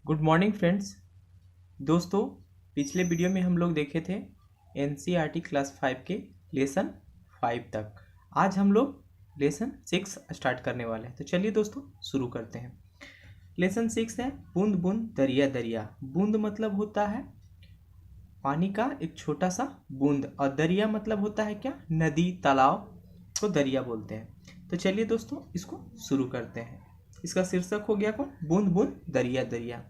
Good morning friends. दोस्तों, पिछले video में हम लोग देखे थे एनसीईआरटी क्लास 5 के लेसन 5 तक। आज हम लोग लेसन 6 स्टार्ट करने वाले हैं। तो चलिए दोस्तों शुरू करते हैं। लेसन 6 है बूंद बूंद दरिया दरिया। बूंद मतलब होता है पानी का एक छोटा सा बूंद, और दरिया मतलब होता है क्या, नदी तालाब को दरिया बोलते हैं। तो चलिए दोस्तों इसको शुरू करते हैं। इसका शीर्षक हो गया कौन, बूंद बूंद दरिया दरिया।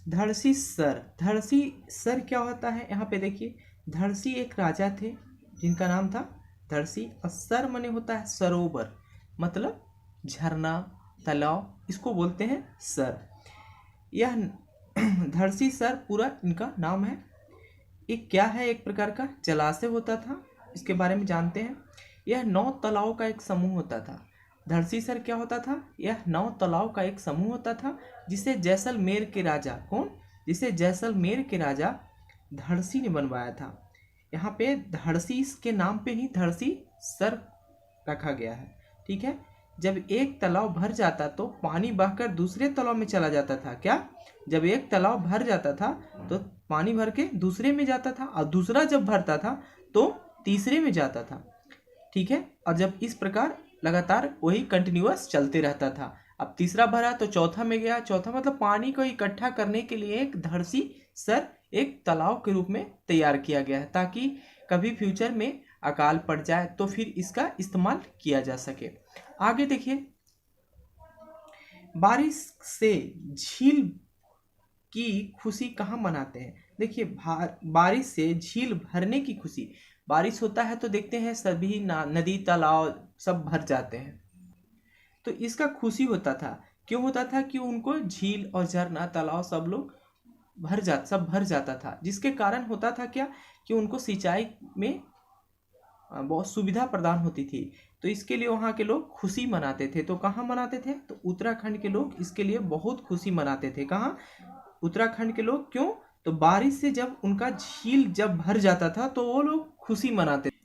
धड़सी सर। धड़सी सर क्या होता है, यहाँ पे देखिए। धड़सी एक राजा थे जिनका नाम था धड़सी, और सर मने होता है सरोवर, मतलब झरना तालाब, इसको बोलते हैं सर। यह धड़सी सर पूरा इनका नाम है। एक क्या है, एक प्रकार का जलाशय होता था, इसके बारे में जानते हैं। यह 9 तालाबों का एक समूह होता था। धड़सी सर क्या होता था, यह 9 तालाबों का एक समूह होता था, जिसे जैसलमेर के राजा जिसे जैसलमेर के राजा धड़सी ने बनवाया था। यहाँ पे धड़सी के नाम पे ही धड़सी सर रखा गया है। ठीक है। जब एक तालाब भर जाता तो पानी बहकर दूसरे तालाब में चला जाता था। क्या, जब एक तालाब भर जाता था तो पानी भर के दूसरे में जाता था, और दूसरा जब भरता था तो तीसरे में जाता था। ठीक है। और जब इस प्रकार लगातार वही कंटिन्यूअस चलते रहता था। अब तीसरा भरा तो चौथा में गया। चौथा मतलब पानी को इकट्ठा करने के लिए एक धड़सी सर एक तालाब के रूप में तैयार किया गया है, ताकि कभी फ्यूचर में अकाल पड़ जाए तो फिर इसका इस्तेमाल किया जा सके। आगे देखिए, बारिश से झील की खुशी कहाँ मनाते हैं। देखिए, बारिश से झील भरने की खुशी। बारिश होता है तो देखते हैं सभी नदी तालाब सब भर जाते हैं, तो इसका खुशी होता था। क्यों होता था कि उनको झील और झरना तालाब सब लोग सब भर जाता था, जिसके कारण होता था क्या, कि उनको सिंचाई में बहुत सुविधा प्रदान होती थी। तो इसके लिए वहाँ के लोग खुशी मनाते थे। तो कहाँ मनाते थे, तो उत्तराखंड के लोग इसके लिए बहुत खुशी मनाते थे। कहाँ, उत्तराखंड के लोग। क्यों, तो बारिश से जब उनका झील जब भर जाता था तो वो लोग खुशी मनाते थे।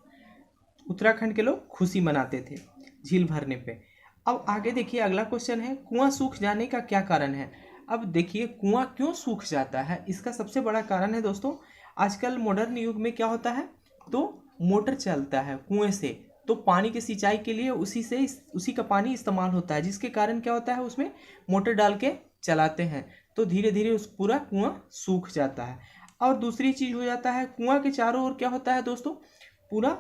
उत्तराखंड के लोग खुशी मनाते थे झील भरने पे। अब आगे देखिए, अगला क्वेश्चन है, कुआं सूख जाने का क्या कारण है। अब देखिए, कुआं क्यों सूख जाता है, इसका सबसे बड़ा कारण है दोस्तों, आजकल मॉडर्न युग में क्या होता है, तो मोटर चलता है कुएं से, तो पानी की सिंचाई के लिए उसी का पानी इस्तेमाल होता है, जिसके कारण क्या होता है, उसमें मोटर डाल के चलाते हैं, तो धीरे धीरे उस पूरा कुआं सूख जाता है। और दूसरी चीज हो जाता है, कुआं के चारों ओर क्या होता है दोस्तों, पूरा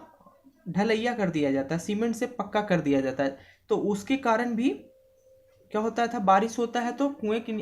ढलैया कर दिया जाता है, सीमेंट से पक्का कर दिया जाता है। तो उसके कारण भी क्या होता था, बारिश होता है तो कुएं के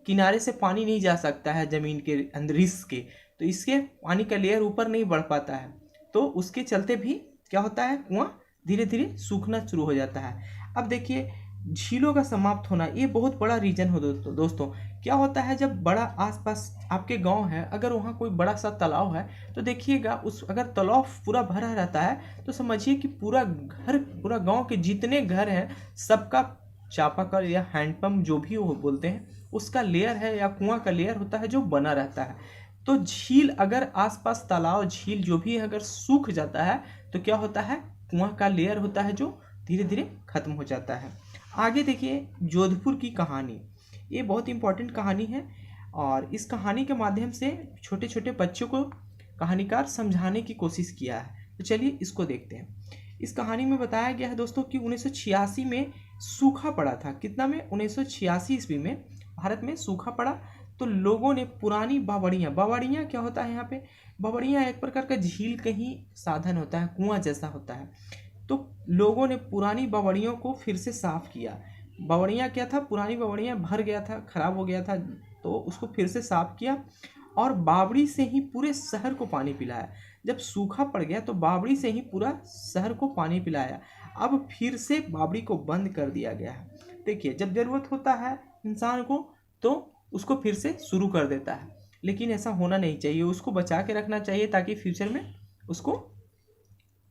किनारे से पानी नहीं जा सकता है जमीन के अंदर रिस के, तो इसके पानी का लेयर ऊपर नहीं बढ़ पाता है, तो उसके चलते भी क्या होता है, कुआं धीरे धीरे सूखना शुरू हो जाता है। अब देखिए, झीलों का समाप्त होना, ये बहुत बड़ा रीजन हो दोस्तों। क्या होता है, जब बड़ा आसपास आपके गांव है, अगर वहाँ कोई बड़ा सा तालाब है, तो देखिएगा उस अगर तालाब पूरा भरा रहता है तो समझिए कि पूरा गांव के जितने घर हैं सबका चापाकल या हैंडपंप जो भी वो बोलते हैं, उसका लेयर है या कुआं का लेयर होता है जो बना रहता है। तो झील अगर आसपास तालाब झील जो भी अगर सूख जाता है तो क्या होता है, कुआं का लेयर होता है जो धीरे धीरे खत्म हो जाता है। आगे देखिए, जोधपुर की कहानी, ये बहुत इंपॉर्टेंट कहानी है, और इस कहानी के माध्यम से छोटे छोटे बच्चों को कहानीकार समझाने की कोशिश किया है। तो चलिए इसको देखते हैं। इस कहानी में बताया गया है दोस्तों कि 1986 में सूखा पड़ा था। कितना में, 1986 ईस्वी में भारत में सूखा पड़ा, तो लोगों ने पुरानी बावड़ियाँ क्या होता है यहाँ पे, बावड़ियाँ एक प्रकार का झील का ही साधन होता है, कुआं जैसा होता है। तो लोगों ने पुरानी बावड़ियों को फिर से साफ किया। बावड़ियाँ क्या था, पुरानी बावड़ियाँ भर गया था, खराब हो गया था, तो उसको फिर से साफ किया, और बावड़ी से ही पूरे शहर को पानी पिलाया। जब सूखा पड़ गया तो बावड़ी से ही पूरा शहर को पानी पिलाया। अब फिर से बावड़ी को बंद कर दिया गया है। देखिए, जब जरूरत होता है इंसान को तो उसको फिर से शुरू कर देता है, लेकिन ऐसा होना नहीं चाहिए, उसको बचा के रखना चाहिए ताकि फ्यूचर में उसको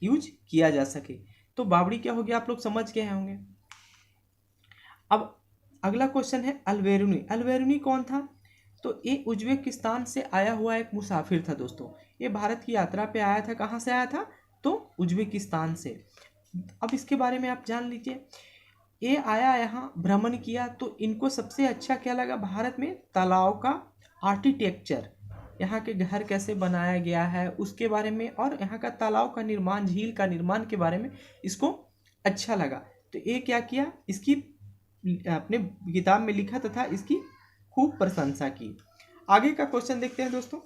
यूज किया जा सके। तो बावड़ी क्या हो गया, आप लोग समझ गए होंगे। अब अगला क्वेश्चन है, अल्बेरुनी। अल्बेरुनी कौन था, तो ये उज्बेकिस्तान से आया हुआ एक मुसाफिर था दोस्तों। ये भारत की यात्रा पे आया था। कहाँ से आया था, तो उज्बेकिस्तान से। अब इसके बारे में आप जान लीजिए। ये आया यहाँ भ्रमण किया, तो इनको सबसे अच्छा क्या लगा भारत में, तालाब का आर्किटेक्चर, यहाँ के घर कैसे बनाया गया है उसके बारे में, और यहाँ का तालाब का निर्माण, झील का निर्माण के बारे में इसको अच्छा लगा। तो ये क्या किया, इसकी अपने किताब में लिखा तथा इसकी खूब प्रशंसा की। आगे का क्वेश्चन देखते हैं दोस्तों।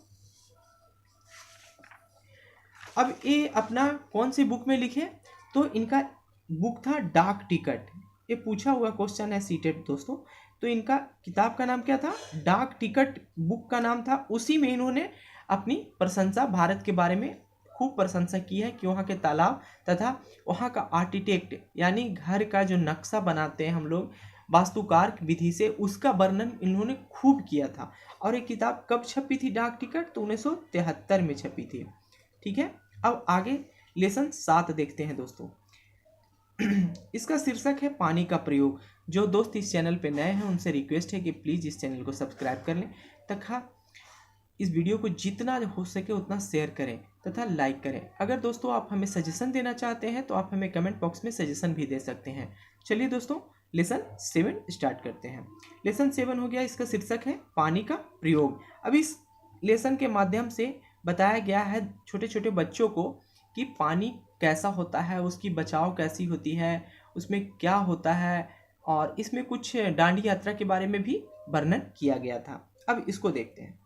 अब ये अपना कौन सी बुक में लिखे, तो इनका बुक था डाक टिकट। ये पूछा हुआ क्वेश्चन है सीटेट दोस्तों। तो इनका किताब का नाम क्या था, डाक टिकट बुक का नाम था। उसी में इन्होंने अपनी प्रशंसा भारत के बारे में खूब प्रशंसा की है कि वहाँ के तालाब तथा वहाँ का आर्किटेक्ट यानी घर का जो नक्शा बनाते हैं हम लोग वास्तुकार विधि से, उसका वर्णन इन्होंने खूब किया था। और ये किताब कब छपी थी डाक टिकट, तो 1973 में छपी थी। ठीक है, अब आगे लेसन 7 देखते हैं दोस्तों। इसका शीर्षक है पानी का प्रयोग। जो दोस्त इस चैनल पे नए हैं उनसे रिक्वेस्ट है कि प्लीज़ इस चैनल को सब्सक्राइब कर लें तथा इस वीडियो को जितना हो सके उतना शेयर करें तथा लाइक करें। अगर दोस्तों आप हमें सजेशन देना चाहते हैं तो आप हमें कमेंट बॉक्स में सजेशन भी दे सकते हैं। चलिए दोस्तों लेसन 7 स्टार्ट करते हैं। लेसन 7 हो गया, इसका शीर्षक है पानी का प्रयोग। अब इस लेसन के माध्यम से बताया गया है छोटे छोटे बच्चों को कि पानी कैसा होता है, उसकी बचाव कैसी होती है, उसमें क्या होता है, और इसमें कुछ डांडी यात्रा के बारे में भी वर्णन किया गया था। अब इसको देखते हैं।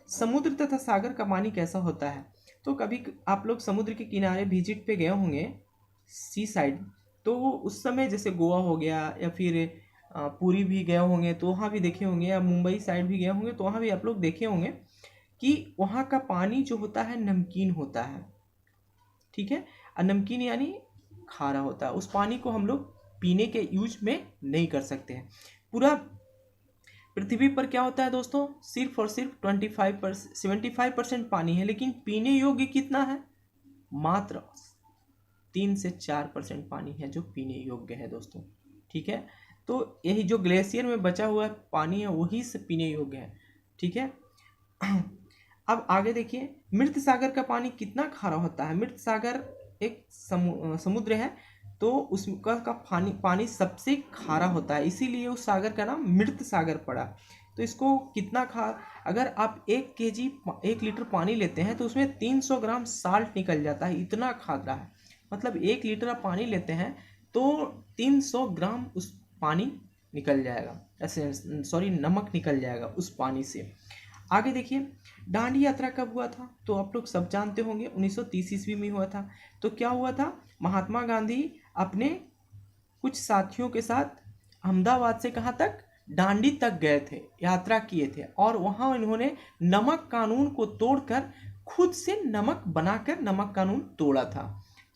समुद्र तथा सागर का पानी कैसा होता है, तो कभी आप लोग समुद्र के किनारे विजिट पे गए होंगे, सी साइड, तो उस समय जैसे गोवा हो गया या फिर पुरी भी गए होंगे तो वहाँ भी देखे होंगे, या मुंबई साइड भी गए होंगे तो वहाँ भी आप लोग देखे होंगे कि वहाँ का पानी जो होता है नमकीन होता है। ठीक है, और नमकीन यानी खारा होता है। उस पानी को हम लोग पीने के यूज में नहीं कर सकते हैं। पूरा पृथ्वी पर क्या होता है दोस्तों, सिर्फ और सिर्फ 75% पानी है, लेकिन पीने योग्य कितना है, मात्र 3 से 4% पानी है जो पीने योग्य है दोस्तों। ठीक है, तो यही जो ग्लेशियर में बचा हुआ पानी है वही से पीने योग्य है। ठीक है, अब आगे देखिए मृत सागर का पानी कितना खारा होता है। मृत सागर एक समुद्र है, तो उसका पानी सबसे खारा होता है, इसीलिए उस सागर का नाम मृत सागर पड़ा। तो इसको कितना अगर आप 1 लीटर पानी लेते हैं तो उसमें 300 ग्राम साल्ट निकल जाता है, इतना खारा है। मतलब 1 लीटर आप पानी लेते हैं तो 300 ग्राम उस पानी निकल जाएगा, सॉरी नमक निकल जाएगा उस पानी से। आगे देखिए डांडी यात्रा कब हुआ था, तो आप लोग सब जानते होंगे 1930 ईस्वी में हुआ था। तो क्या हुआ था, महात्मा गांधी अपने कुछ साथियों के साथ अहमदाबाद से कहाँ तक, डांडी तक गए थे, यात्रा किए थे, और वहाँ इन्होंने नमक कानून को तोड़कर खुद से नमक बनाकर नमक कानून तोड़ा था।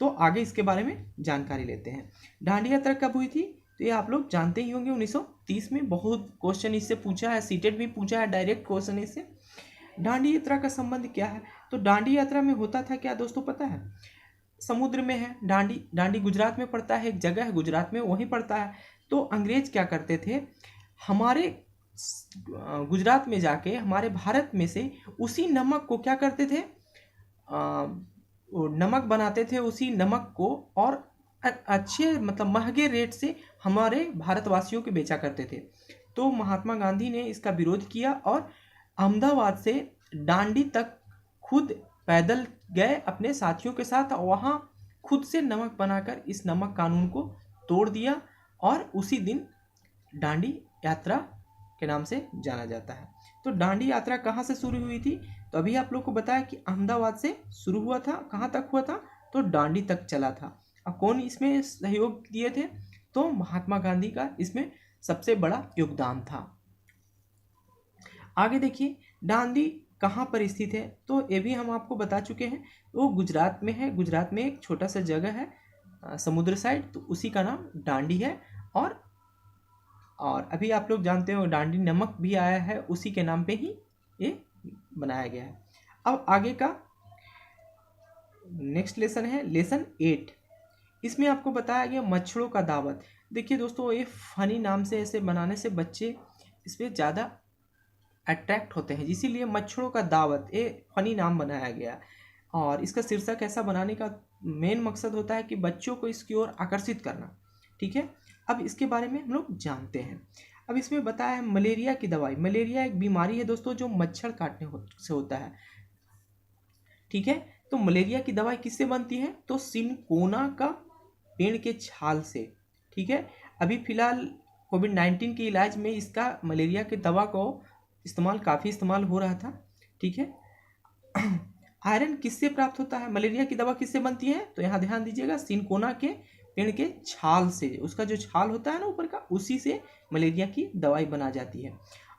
तो आगे इसके बारे में जानकारी लेते हैं। डांडी यात्रा कब हुई थी, तो ये आप लोग जानते ही होंगे 1930 में। बहुत क्वेश्चन इससे पूछा है, सीटेट भी पूछा है, डायरेक्ट क्वेश्चन इससे। डांडी यात्रा का संबंध क्या है, तो डांडी यात्रा में होता था क्या दोस्तों पता है, समुद्र में है डांडी गुजरात में पड़ता है, एक जगह है गुजरात में वहीं पड़ता है। तो अंग्रेज क्या करते थे, हमारे गुजरात में जाके हमारे भारत में से उसी नमक को क्या करते थे, नमक बनाते थे, उसी नमक को और अच्छे मतलब महंगे रेट से हमारे भारतवासियों के बेचा करते थे। तो महात्मा गांधी ने इसका विरोध किया और अहमदाबाद से डांडी तक खुद पैदल गए अपने साथियों के साथ, वहाँ खुद से नमक बनाकर इस नमक कानून को तोड़ दिया, और उसी दिन डांडी यात्रा के नाम से जाना जाता है। तो डांडी यात्रा कहाँ से शुरू हुई थी, तो अभी आप लोग को बताया कि अहमदाबाद से शुरू हुआ था, कहाँ तक हुआ था, तो डांडी तक चला था। अब कौन इसमें सहयोग दिए थे, तो महात्मा गांधी का इसमें सबसे बड़ा योगदान था। आगे देखिए डांडी कहाँ पर स्थित है, तो ये भी हम आपको बता चुके हैं, वो गुजरात में है। गुजरात में एक छोटा सा जगह है समुद्र साइड, तो उसी का नाम डांडी है। और अभी आप लोग जानते हो डांडी नमक भी आया है, उसी के नाम पे ही ये बनाया गया है। अब आगे का नेक्स्ट लेसन है लेसन 8। इसमें आपको बताया गया मच्छरों का दावत। देखिए दोस्तों ये फनी नाम से ऐसे बनाने से बच्चे इस पर ज़्यादा अट्रैक्ट होते हैं, इसीलिए मच्छरों का दावत ये फनी नाम बनाया गया। और इसका शीर्षक ऐसा बनाने का मेन मकसद होता है कि बच्चों को इसकी ओर आकर्षित करना। ठीक है, अब इसके बारे में हम लोग जानते हैं। अब इसमें बताया है मलेरिया की दवाई। मलेरिया एक बीमारी है दोस्तों जो मच्छर काटने से होता है, ठीक है। तो मलेरिया की दवाई किससे बनती है? तो सिनकोना का पेड़ के छाल से, ठीक है। अभी फिलहाल कोविड-19 के इलाज में इसका मलेरिया की दवा को काफ़ी इस्तेमाल हो रहा था, ठीक है। आयरन किससे प्राप्त होता है? मलेरिया की दवा किससे बनती है? तो यहाँ ध्यान दीजिएगा, सिनकोना के पेड़ के छाल से, उसका जो छाल होता है ना ऊपर का, उसी से मलेरिया की दवाई बना जाती है।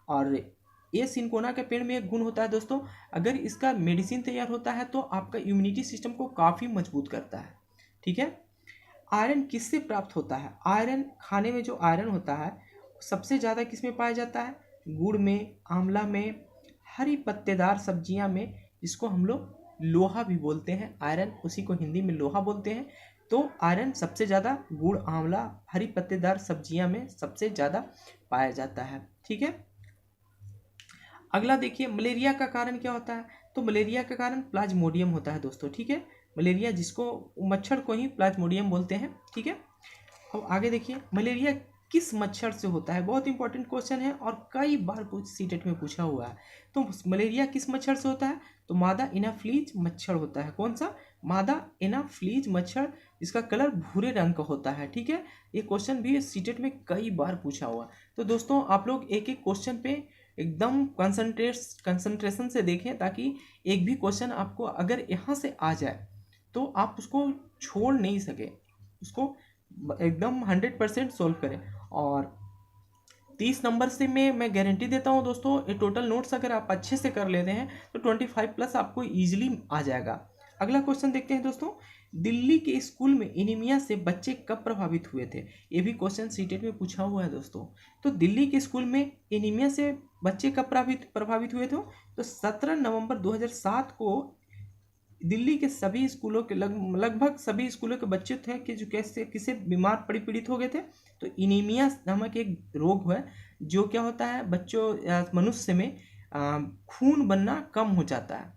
और ये सिनकोना के पेड़ में एक गुण होता है दोस्तों, अगर इसका मेडिसिन तैयार होता है तो आपका इम्यूनिटी सिस्टम को काफ़ी मजबूत करता है, ठीक है। आयरन किससे प्राप्त होता है? आयरन, खाने में जो आयरन होता है सबसे ज़्यादा किस में पाया जाता है? गुड़ में, आंवला में, हरी पत्तेदार सब्जियां में, जिसको हम लोग लोहा भी बोलते हैं, आयरन उसी को हिंदी में लोहा बोलते हैं। तो आयरन सबसे ज़्यादा गुड़, आंवला, हरी पत्तेदार सब्जियां में सबसे ज़्यादा पाया जाता है, ठीक है। अगला देखिए, मलेरिया का कारण क्या होता है? तो मलेरिया का कारण प्लाज्मोडियम होता है दोस्तों, ठीक है। मलेरिया, जिसको मच्छर को ही प्लाज्मोडियम बोलते हैं, ठीक है। अब आगे देखिए, मलेरिया किस मच्छर से होता है? बहुत इंपॉर्टेंट क्वेश्चन है और कई बार सीटेट में पूछा हुआ है। तो मलेरिया किस मच्छर से होता है? तो मादा एनाफ्लीज मच्छर होता है। कौन सा? मादा एनाफ्लीज मच्छर, इसका कलर भूरे रंग का होता है, ठीक है। ये क्वेश्चन भी सीटेट में कई बार पूछा हुआ। तो दोस्तों आप लोग एक एक क्वेश्चन पे एकदम कंसंट्रेशन से देखें, ताकि एक भी क्वेश्चन आपको अगर यहाँ से आ जाए तो आप उसको छोड़ नहीं सके, उसको एकदम 100% सोल्व करें। और 30 नंबर से मैं गारंटी देता हूँ दोस्तों, ये टोटल नोट्स अगर आप अच्छे से कर लेते हैं तो 25+ आपको ईजिली आ जाएगा। अगला क्वेश्चन देखते हैं दोस्तों, दिल्ली के स्कूल में एनीमिया से बच्चे कब प्रभावित हुए थे? ये भी क्वेश्चन सीटेट में पूछा हुआ है दोस्तों। तो दिल्ली के स्कूल में एनीमिया से बच्चे कब प्रभावित हुए थे? तो 17 नवंबर 2007 को दिल्ली के सभी स्कूलों के लगभग सभी स्कूलों के बच्चे थे कि जो कैसे किसे बीमार पीड़ित हो गए थे। तो एनीमिया नामक एक रोग है जो क्या होता है, बच्चों मनुष्य में खून बनना कम हो जाता है,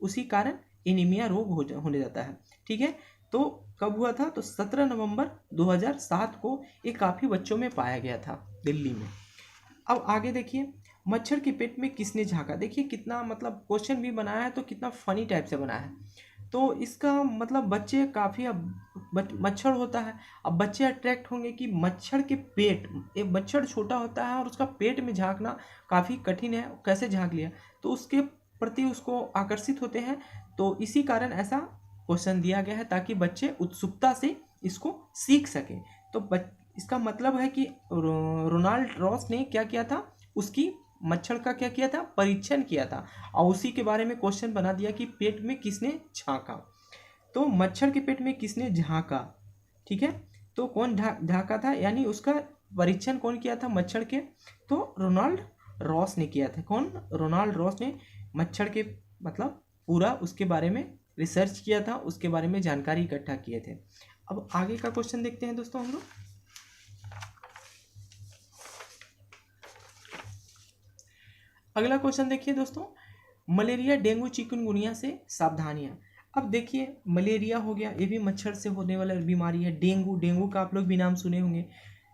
उसी कारण एनीमिया रोग होने जाता है, ठीक है। तो कब हुआ था? तो 17 नवंबर 2007 को ये काफ़ी बच्चों में पाया गया था दिल्ली में। अब आगे देखिए, मच्छर के पेट में किसने झांका? देखिए कितना मतलब क्वेश्चन भी बनाया है तो कितना फनी टाइप से बनाया है। तो इसका मतलब बच्चे काफ़ी, अब मच्छर होता है, अब बच्चे अट्रैक्ट होंगे कि मच्छर के पेट, एक मच्छर छोटा होता है और उसका पेट में झांकना काफ़ी कठिन है, कैसे झांक लिया, तो उसके प्रति उसको आकर्षित होते हैं। तो इसी कारण ऐसा क्वेश्चन दिया गया है ताकि बच्चे उत्सुकता से इसको सीख सकें। तो इसका मतलब है कि रोनाल्ड रॉस ने क्या किया था, उसकी मच्छर का क्या किया था, परीक्षण किया था, और उसी के बारे में क्वेश्चन बना दिया कि पेट में किसने झांका। तो मच्छर के पेट में किसने झांका, ठीक है। तो कौन झांका था, यानी उसका परीक्षण कौन किया था मच्छर के? तो रोनाल्ड रॉस ने किया था। कौन? रोनाल्ड रॉस ने मच्छर के मतलब पूरा उसके बारे में रिसर्च किया था, उसके बारे में जानकारी इकट्ठा किए थे। अब आगे का क्वेश्चन देखते हैं दोस्तों हम लोग। अगला क्वेश्चन देखिए दोस्तों, मलेरिया, डेंगू, चिकनगुनिया से सावधानियां। अब देखिए, मलेरिया हो गया, ये भी मच्छर से होने वाला बीमारी है। डेंगू का आप लोग भी नाम सुने होंगे,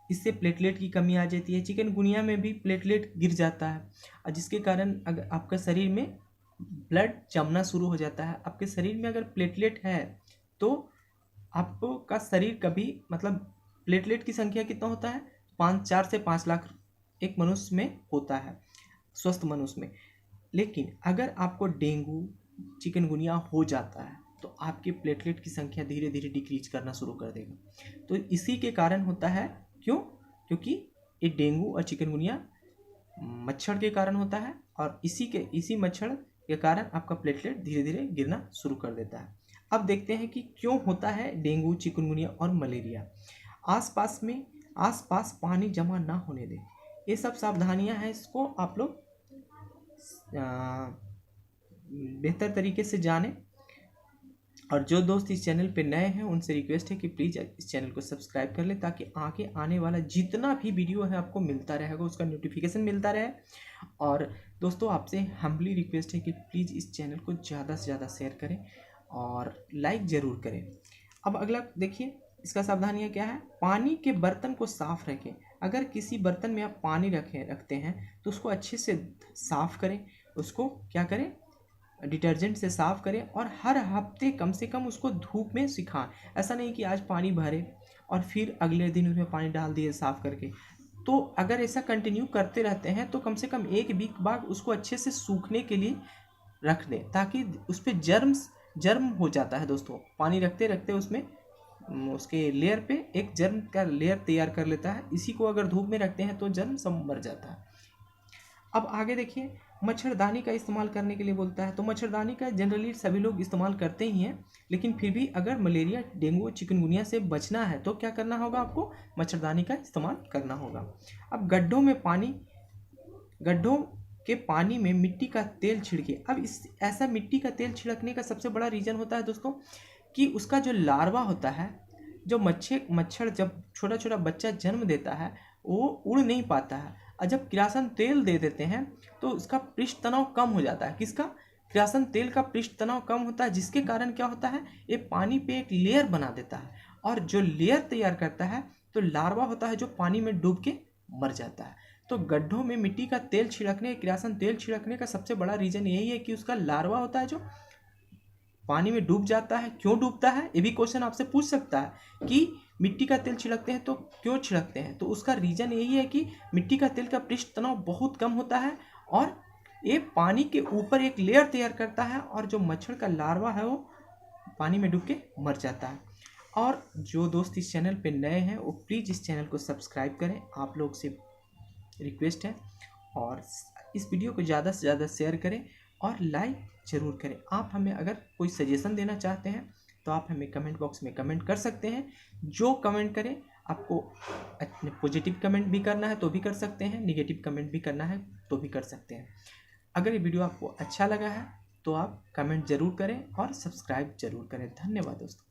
इससे प्लेटलेट की कमी आ जाती है। चिकनगुनिया में भी प्लेटलेट गिर जाता है, और जिसके कारण अगर आपका शरीर में ब्लड जमना शुरू हो जाता है। आपके शरीर में अगर प्लेटलेट है तो आपका शरीर कभी मतलब प्लेटलेट की संख्या कितना होता है? 4 से 5 लाख एक मनुष्य में होता है, स्वस्थ मनुष्य में। लेकिन अगर आपको डेंगू, चिकनगुनिया हो जाता है तो आपके प्लेटलेट की संख्या धीरे धीरे डिक्रीज करना शुरू कर देगा। तो इसी के कारण होता है, क्यों? क्योंकि ये डेंगू और चिकनगुनिया मच्छर के कारण होता है, और इसी मच्छर के कारण आपका प्लेटलेट धीरे धीरे गिरना शुरू कर देता है। अब देखते हैं कि क्यों होता है डेंगू, चिकनगुनिया और मलेरिया। आसपास पानी जमा ना होने दें, ये सब सावधानियां हैं, इसको आप लोग बेहतर तरीके से जानें। और जो दोस्त इस चैनल पे नए हैं उनसे रिक्वेस्ट है कि प्लीज़ इस चैनल को सब्सक्राइब कर लें, ताकि आगे आने वाला जितना भी वीडियो है आपको मिलता रहेगा, उसका नोटिफिकेशन मिलता रहे। और दोस्तों आपसे हम्बली रिक्वेस्ट है कि प्लीज़ इस चैनल को ज़्यादा से ज़्यादा शेयर करें और लाइक ज़रूर करें। अब अगला देखिए, इसका सावधानियाँ क्या है? पानी के बर्तन को साफ रखें। अगर किसी बर्तन में आप पानी रखते हैं तो उसको अच्छे से साफ करें, उसको क्या करें, डिटर्जेंट से साफ करें और हर हफ्ते कम से कम उसको धूप में सुखाएं। ऐसा नहीं कि आज पानी भरे और फिर अगले दिन उसमें पानी डाल दिए साफ करके। तो अगर ऐसा कंटिन्यू करते रहते हैं तो कम से कम एक वीक बाद उसको अच्छे से सूखने के लिए रख दें, ताकि उस पर जर्म हो जाता है दोस्तों। पानी रखते रखते उसमें उसके लेयर पे एक जर्म का लेयर तैयार कर लेता है। इसी को अगर धूप में रखते हैं तो जर्म सब मर जाता है। अब आगे देखिए, मच्छरदानी का इस्तेमाल करने के लिए बोलता है। तो मच्छरदानी का जनरली सभी लोग इस्तेमाल करते ही हैं, लेकिन फिर भी अगर मलेरिया, डेंगू, चिकनगुनिया से बचना है तो क्या करना होगा? आपको मच्छरदानी का इस्तेमाल करना होगा। अब गड्ढों के पानी में मिट्टी का तेल छिड़के। अब ऐसा मिट्टी का तेल छिड़कने का सबसे बड़ा रीज़न होता है दोस्तों कि उसका जो लार्वा होता है, जो मच्छर जब छोटा छोटा बच्चा जन्म देता है वो उड़ नहीं पाता है, और जब किरासन तेल दे देते हैं तो उसका पृष्ठ तनाव कम हो जाता है। किसका? किरासन तेल का पृष्ठ तनाव कम होता है, जिसके कारण क्या होता है, ये पानी पे एक लेयर बना देता है, और जो लेयर तैयार करता है तो लार्वा होता है जो पानी में डूब के मर जाता है। तो गड्ढों में मिट्टी का तेल छिड़कने, किरासन तेल छिड़कने का सबसे बड़ा रीज़न यही है कि उसका लार्वा होता है जो पानी में डूब जाता है। क्यों डूबता है, ये भी क्वेश्चन आपसे पूछ सकता है कि मिट्टी का तेल छिड़कते हैं तो क्यों छिड़कते हैं? तो उसका रीज़न यही है कि मिट्टी का तेल का पृष्ठ तनाव बहुत कम होता है और ये पानी के ऊपर एक लेयर तैयार करता है, और जो मच्छर का लार्वा है वो पानी में डूब के मर जाता है। और जो दोस्त इस चैनल पे नए हैं वो प्लीज़ इस चैनल को सब्सक्राइब करें, आप लोग से रिक्वेस्ट है, और इस वीडियो को ज़्यादा से ज़्यादा शेयर करें और लाइक ज़रूर करें। आप हमें अगर कोई सजेशन देना चाहते हैं तो आप हमें कमेंट बॉक्स में कमेंट कर सकते हैं। जो कमेंट करें, आपको पॉजिटिव कमेंट भी करना है तो भी कर सकते हैं, निगेटिव कमेंट भी करना है तो भी कर सकते हैं। अगर ये वीडियो आपको अच्छा लगा है तो आप कमेंट ज़रूर करें और सब्सक्राइब ज़रूर करें। धन्यवाद दोस्तों।